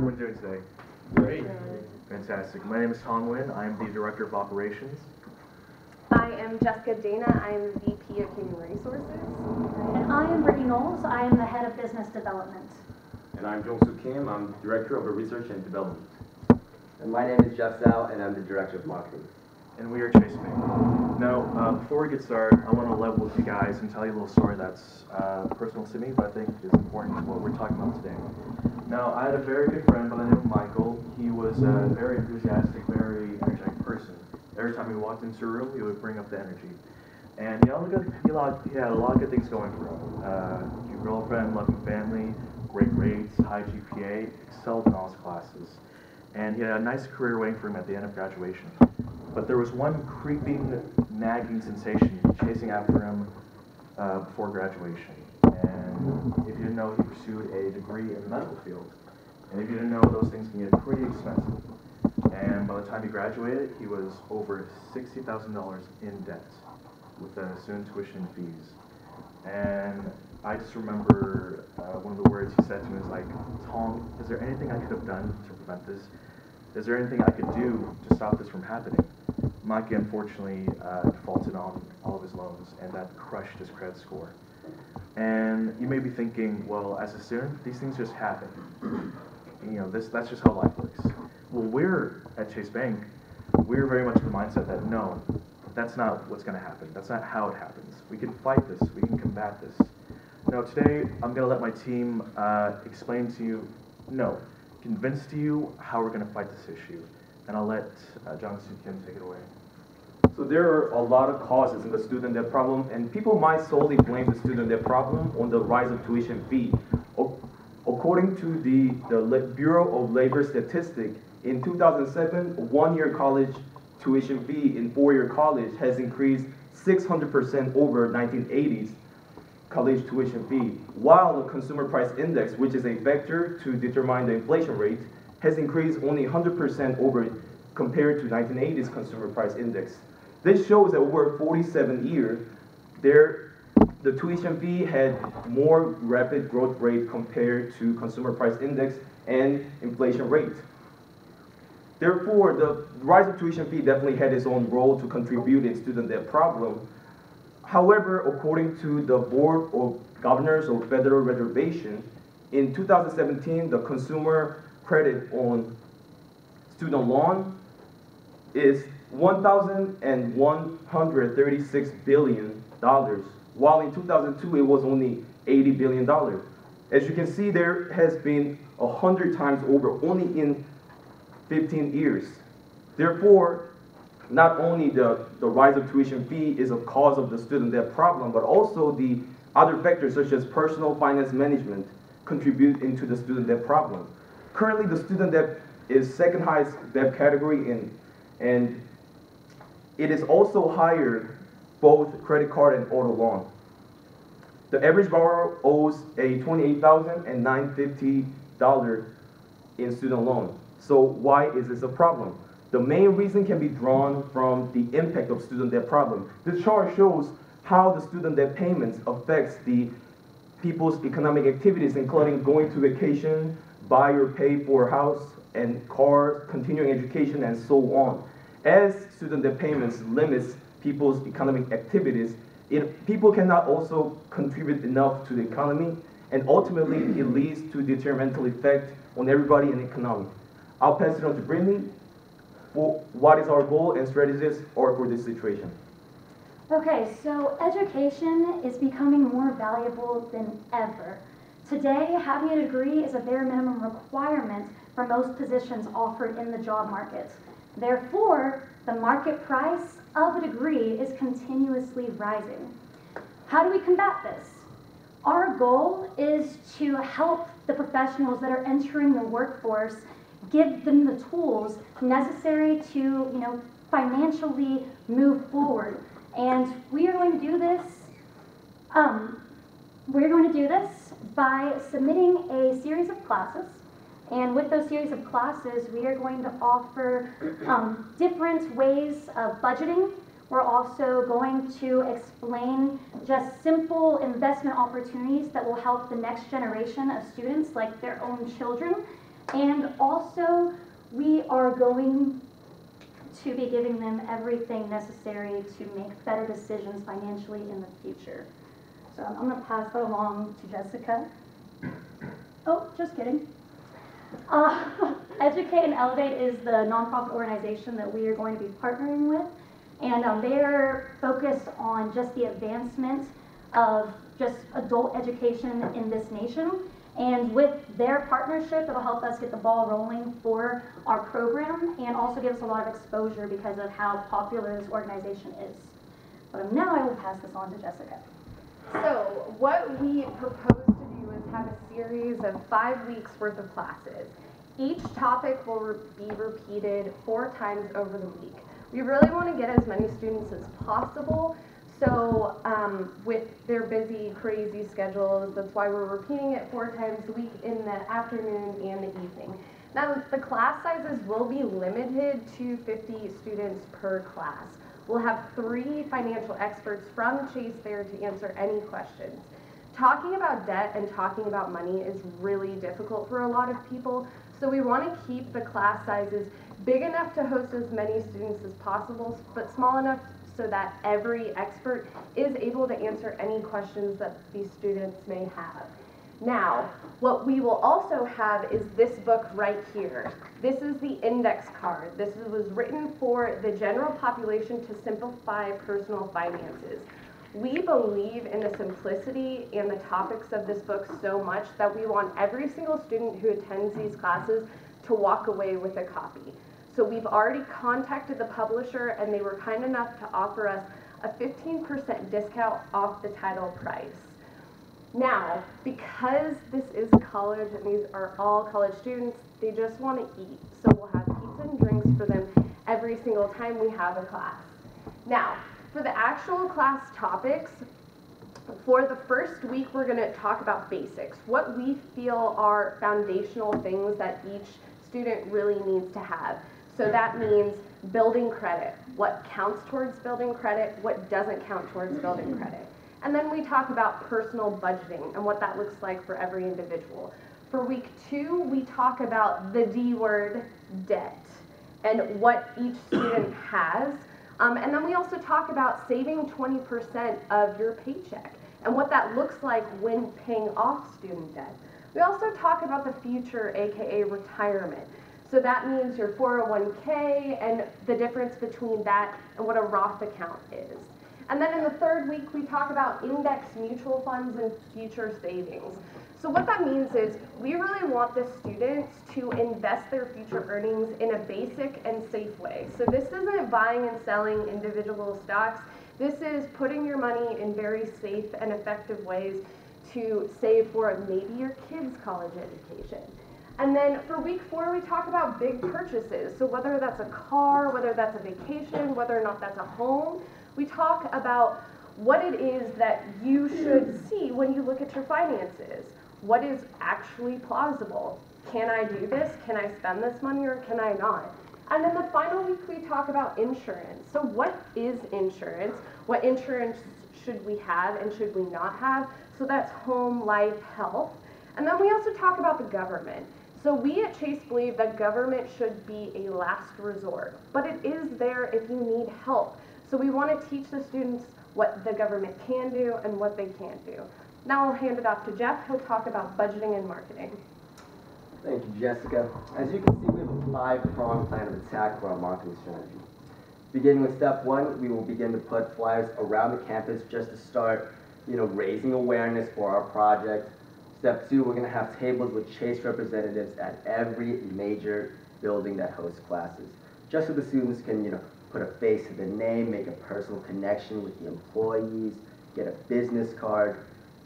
everyone doing today? Great. Fantastic. My name is Thong Nguyen. I am the Director of Operations. I am Jessica Dana. I am the VP of Human Resources. And I am Brittany Knowles. I am the Head of Business Development. And I'm Jongsu. I'm Director of Research and Development. And my name is Zhou, and I'm the Director of Marketing. And we are Chase Bank. Now, before we get started, I want to level with you guys and tell you a little story that's personal to me, but I think is important to what we're talking about today. Now, I had a very good friend by the name of Michael. He was a very enthusiastic, very energetic person. Every time he walked into a room, he would bring up the energy. And he had a lot of good things going for him. Cute girlfriend, loving family, great grades, high GPA, excelled in all his classes. And he had a nice career waiting for him at the end of graduation. But there was one creeping, nagging sensation chasing after him before graduation. And if you didn't know, he pursued a degree in the medical field. And if you didn't know, those things can get pretty expensive. And by the time he graduated, he was over $60,000 in debt with student tuition fees. And I just remember one of the words he said to me was like, "Tom, is there anything I could have done to prevent this? Is there anything I could do to stop this from happening?" Mike, unfortunately, defaulted on all of his loans, and that crushed his credit score. And you may be thinking, well, as a student, these things just happen. You know, that's just how life works. Well, we're at Chase Bank, we're very much in the mindset that no, that's not what's going to happen. That's not how it happens. We can fight this. We can combat this. Now, today, I'm going to let my team explain to you, convince to you how we're going to fight this issue. And I'll let Jongsu take it away. So there are a lot of causes in the student debt problem, and people might solely blame the student debt problem on the rise of tuition fee. According to the Bureau of Labor Statistics, in 2007, one-year college tuition fee in four-year college has increased 600% over 1980s college tuition fee, while the consumer price index, which is a factor to determine the inflation rate, has increased only 100% over compared to 1980s consumer price index. This shows that over 47 years, the tuition fee had more rapid growth rate compared to consumer price index and inflation rate. Therefore, the rise of tuition fee definitely had its own role to contribute in student debt problem. However, according to the Board of Governors of Federal Reserve, in 2017, the consumer credit on student loan is $1,136 billion, while in 2002 it was only $80 billion. As you can see, there has been 100 times over only in 15 years. Therefore, not only the rise of tuition fee is a cause of the student debt problem, but also the other factors such as personal finance management contribute into the student debt problem. Currently, the student debt is second highest debt category and it is also higher both credit card and auto loan. The average borrower owes a $28,950 in student loan. So why is this a problem? The main reason can be drawn from the impact of student debt problem. This chart shows how the student debt payments affects the people's economic activities, including going to vacation, buy or pay for a house and car, continuing education, and so on. As student debt payments limits people's economic activities, people cannot also contribute enough to the economy, and ultimately it leads to detrimental effect on everybody in the economy. I'll pass it on to Brittany for what is our goal and strategies are for this situation. Okay, so education is becoming more valuable than ever. Today, having a degree is a bare minimum requirement for most positions offered in the job market. Therefore, the market price of a degree is continuously rising. How do we combat this? Our goal is to help the professionals that are entering the workforce, give them the tools necessary to, financially move forward. And we are going to do this. By submitting a series of classes. And with those series of classes, we are going to offer different ways of budgeting. We're also going to explain just simple investment opportunities that will help the next generation of students, like their own children. And also, we are going to be giving them everything necessary to make better decisions financially in the future. So I'm going to pass that along to Jessica. Oh, just kidding. Educate and Elevate is the nonprofit organization that we are going to be partnering with, and they are focused on just the advancement of just adult education in this nation. And with their partnership, it'll help us get the ball rolling for our program and also give us a lot of exposure because of how popular this organization is. But now I will pass this on to Jessica. So what we propose to do is have a series of 5 weeks worth of classes. Each topic will be repeated 4 times over the week. We really want to get as many students as possible. So with their busy, crazy schedules, that's why we're repeating it 4 times a week in the afternoon and the evening. Now, the class sizes will be limited to 50 students per class. We'll have 3 financial experts from Chase there to answer any questions. Talking about debt and talking about money is really difficult for a lot of people, so we want to keep the class sizes big enough to host as many students as possible, but small enough so that every expert is able to answer any questions that these students may have. Now, what we will also have is this book right here. This is the index card. This was written for the general population to simplify personal finances. We believe in the simplicity and the topics of this book so much that we want every single student who attends these classes to walk away with a copy. So we've already contacted the publisher and they were kind enough to offer us a 15% discount off the title price. Now, because this is college and these are all college students, they just want to eat. So we'll have pizza and drinks for them every single time we have a class. Now, for the actual class topics, for the first week, we're going to talk about basics, what we feel are foundational things that each student really needs to have. So that means building credit, what counts towards building credit, what doesn't count towards building credit. And then we talk about personal budgeting and what that looks like for every individual. For week 2, we talk about the D word, debt, and what each student has. And then we also talk about saving 20% of your paycheck and what that looks like when paying off student debt. We also talk about the future, aka retirement. So that means your 401k and the difference between that and what a Roth account is. And then in the 3rd week, we talk about index mutual funds and future savings. So what that means is we really want the students to invest their future earnings in a basic and safe way. So this isn't buying and selling individual stocks. This is putting your money in very safe and effective ways to save for maybe your kids' college education. And then for week 4, we talk about big purchases. So whether that's a car, whether that's a vacation, whether or not that's a home, we talk about what it is that you should see when you look at your finances. What is actually plausible? Can I do this? Can I spend this money or can I not? And then the final week we talk about insurance. So what is insurance? What insurance should we have and should we not have? So that's home, life, health. And then we also talk about the government. So we at Chase believe that government should be a last resort, but it is there if you need help. So we want to teach the students what the government can do and what they can't do. Now I'll hand it off to Jeff. He'll talk about budgeting and marketing. Thank you, Jessica. As you can see, we have a 5-pronged plan of attack for our marketing strategy. Beginning with step 1, we will begin to put flyers around the campus just to start, raising awareness for our project. Step 2, we're going to have tables with Chase representatives at every major building that hosts classes, just so the students can, put a face to the name, make a personal connection with the employees, get a business card,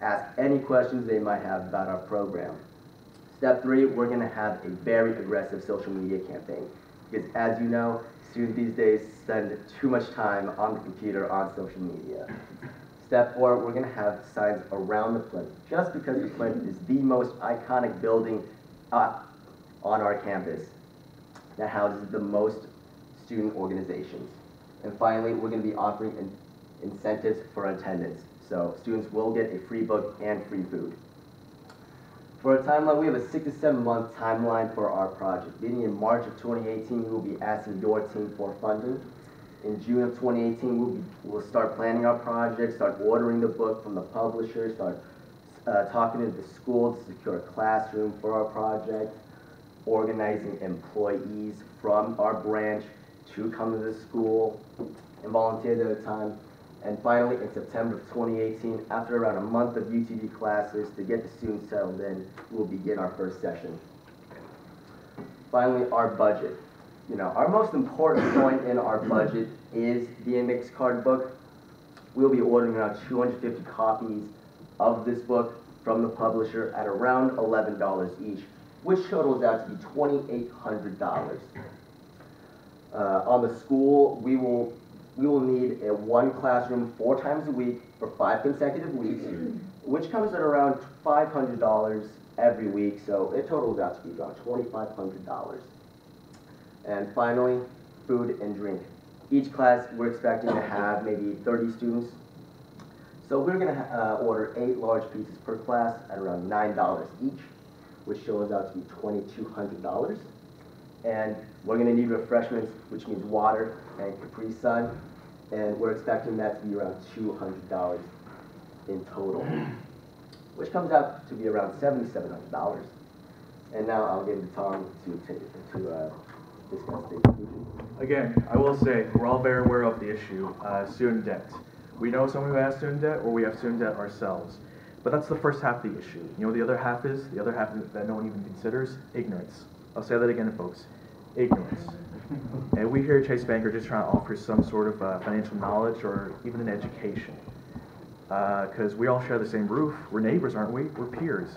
ask any questions they might have about our program. Step 3, we're going to have a very aggressive social media campaign, because as you know, students these days spend too much time on the computer on social media. Step 4, we're going to have signs around the plinth, just because the plinth is the most iconic building on our campus that houses the most student organizations. And finally, we're going to be offering incentives for attendance. So students will get a free book and free food. For a timeline, we have a 6 to 7 month timeline for our project. Beginning in March of 2018, we will be asking your team for funding. In June of 2018, we'll start planning our project, start ordering the book from the publisher, start talking to the school to secure a classroom for our project, organizing employees from our branch to come to the school and volunteer their time. And finally, in September of 2018, after around a month of UTD classes to get the students settled in, we'll begin our first session. Finally, our budget. Our most important point in our budget is the index card book. We'll be ordering around 250 copies of this book from the publisher at around $11 each, which totals out to be $2,800. On the school, we will need one classroom 4 times a week for 5 consecutive weeks, which comes at around $500 every week, so it totals out to be around $2,500. And finally, food and drink. Each class, we're expecting to have maybe 30 students, so we're going to order 8 large pizzas per class at around $9 each, which shows out to be $2,200. And we're going to need refreshments, which means water and Capri Sun, and we're expecting that to be around $200 in total, which comes out to be around $7,700. And now I'll give it to Thong to discuss the conclusion. Again, I will say, we're all very aware of the issue, student debt. We know someone who has student debt, or we have student debt ourselves. But that's the first half of the issue. You know what the other half is? The other half that no one even considers? Ignorance. I'll say that again, folks. Ignorance. And we here at Chase Bank are just trying to offer some sort of financial knowledge or even an education. Because we all share the same roof. We're neighbors, aren't we? We're peers.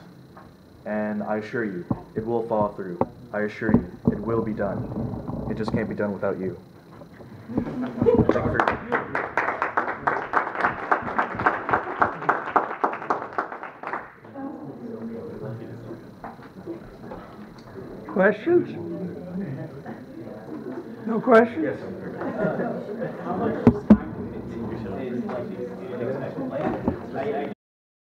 And I assure you, it will fall through. I assure you, it will be done. It just can't be done without you. Thank you for Questions? No questions? Yes. How much time is like the